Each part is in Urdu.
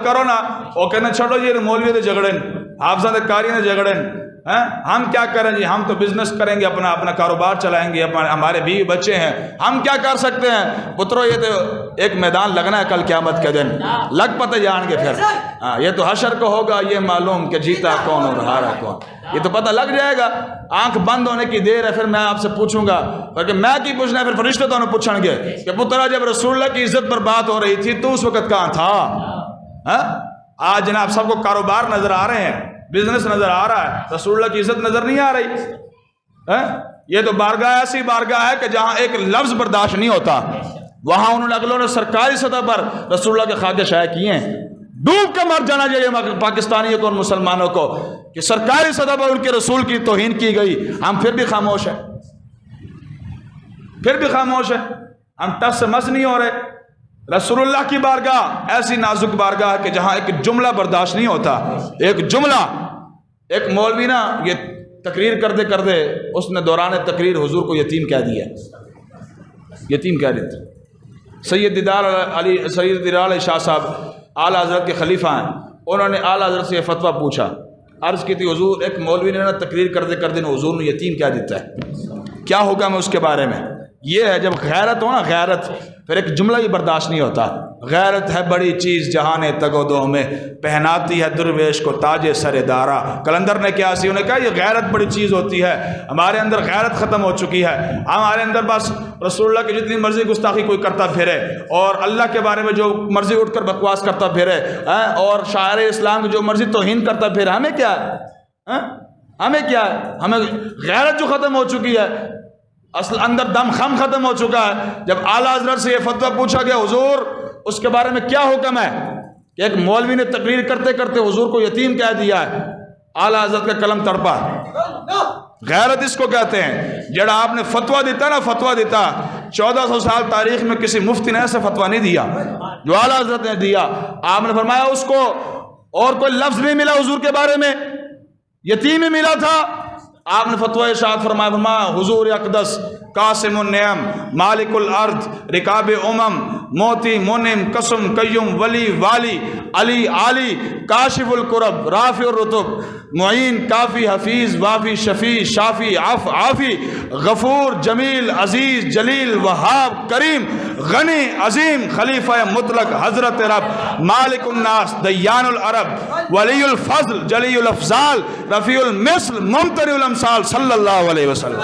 کرو نا وہ کہنا چھوڑو یہ مولوی دے جھگڑن حافظہ دے کاری نے جھگڑن ہم کیا کریں جی ہم تو بزنس کریں گے اپنا کاروبار چلائیں گے ہمارے بیوی بچے ہیں ہم کیا کر سکتے ہیں پترو یہ تو ایک میدان لگنا ہے کل قیامت کے دن لگ پتہ جان گے پھر یہ تو حشر کو ہوگا یہ معلوم کہ جیتا کون اور ہارا کون یہ تو پتہ لگ جائے گا آنکھ بند ہونے کی دیر ہے پھر میں آپ سے پوچھوں گا کہ میں کی پوچھنا ہے پھر فرشتے تو انہیں پوچھیں گے کہ پترا جب رسول اللہ کی عزت پر بات ہو رہی تھی تو اس وقت کہاں تھا آج جناب سب کو کاروبار نظر آ رہے ہیں بزنس نظر آ رہا ہے رسول اللہ کی عزت نظر نہیں آ رہی یہ تو بارگاہ ایسی بارگاہ ہے کہ جہاں ایک لفظ برداشت نہیں ہوتا وہاں انہوں نے اگلوں نے سرکاری سطح پر رسول اللہ کے خاکے شائع کیے ہیں ڈوب کے مر جانا چاہیے پاکستانیوں کو اور مسلمانوں کو کہ سرکاری سطح پر ان کے رسول کی توہین کی گئی ہم پھر بھی خاموش ہیں ہم ٹس سے مس نہیں ہو رہے رسول اللہ کی بارگاہ ایسی نازک بارگاہ ہے کہ جہاں ایک جملہ برداشت نہیں ہوتا ایک جملہ ایک مولوی نا یہ تقریر کرتے اس نے دوران تقریر حضور کو یتیم کہہ دیا یتیم کہہ دیتے سید دیدار علی شاہ صاحب اعلیٰ حضرت کے خلیفہ ہیں انہوں نے اعلیٰ حضرت سے یہ فتویٰ پوچھا عرض کی تھی حضور ایک مولوی نے نا تقریر کرتے حضور نے یتیم کہہ دیتا ہے کیا حکم ہے اس کے بارے میں یہ ہے جب غیرت ہو نا غیرت پھر ایک جملہ ہی برداشت نہیں ہوتا غیرت ہے بڑی چیز جہاں نے تگ و دو میں پہناتی ہے درویش کو تاج سر دارا کلندر نے کیا سی انہیں کہا یہ غیرت بڑی چیز ہوتی ہے ہمارے اندر غیرت ختم ہو چکی ہے ہمارے اندر بس رسول اللہ کی جتنی مرضی گستاخی کوئی کرتا پھرے اور اللہ کے بارے میں جو مرضی اٹھ کر بکواس کرتا پھرے اور شاعر اسلام کی جو مرضی توہین کرتا پھرے ہمیں کیا ہے ہمیں غیرت جو ختم ہو چکی ہے اصل اندر دم خم ختم ہو چکا ہے جب اعلیٰ حضرت سے یہ فتویٰ پوچھا گیا حضور اس کے بارے میں کیا حکم ہے کہ ایک مولوی نے تقریر کرتے حضور کو یتیم کہہ دیا ہے اعلیٰ حضرت کا قلم تڑپا غیرت اس کو کہتے ہیں جڑا آپ نے فتویٰ دیتا 1400 سال تاریخ میں کسی مفتی نے ایسے فتویٰ نہیں دیا جو اعلیٰ حضرت نے دیا آپ نے فرمایا اس کو اور کوئی لفظ نہیں ملا حضور کے بارے میں یتیم ہی ملا تھا آپ نے فتویٰ ارشاد فرمایا حضور اقدس قاسم النعم مالک الارض رکاب موتی منم قسم قیوم ولی والی علی عالی کاشف الکرب رافع الرتب معین کافی حفیظ وافی شفیع شافی عافی غفور جمیل عزیز جلیل وہاب کریم غنی عظیم خلیفہ مطلق حضرت رب مالک الناس دیان العرب ولی الفضل جلی الافضال رفیع المثل ممتنع الامثال صلی اللہ علیہ وسلم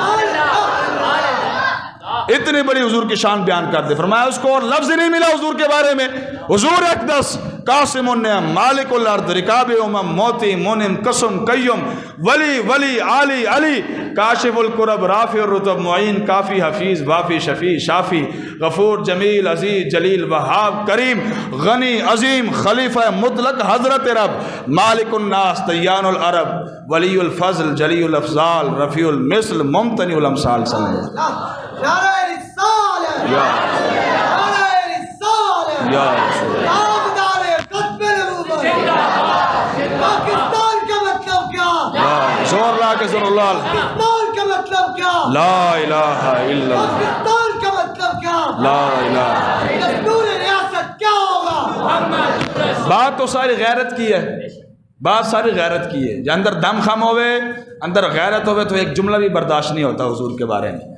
اتنی بڑی حضور کی شان بیان کر دے فرمایا اس کو اور لفظ نہیں ملا حضور کے بارے میں حضور اقدس قاسم النعم مالک الارض رکاب موتی منم قسم قیوم ولی علی علی کاشف الکرب رافع الرتب معین کافی حفیظ وافی شفیع شافی غفور جمیل عزیز جلیل وہاب کریم غنی عظیم خلیفہ مطلق حضرت رب مالک الناس دیان العرب ولی الفضل جلی الافضال رفیع المثل ممتنع الامثال صلی اللہ علیہ وسلم پاکستان کا مطلب کیا زور لا کے ضرور اللہ پاکستان کا مطلب کیا لا الہ الا اللہ پاکستان کا مطلب کیا لا الہ دستور ریاست کیا ہوگا بات تو ساری غیرت کی ہے بات ساری غیرت کی ہے جو اندر دم خم ہوئے اندر غیرت ہوئے تو ایک جملہ بھی برداشت نہیں ہوتا حضور کے بارے میں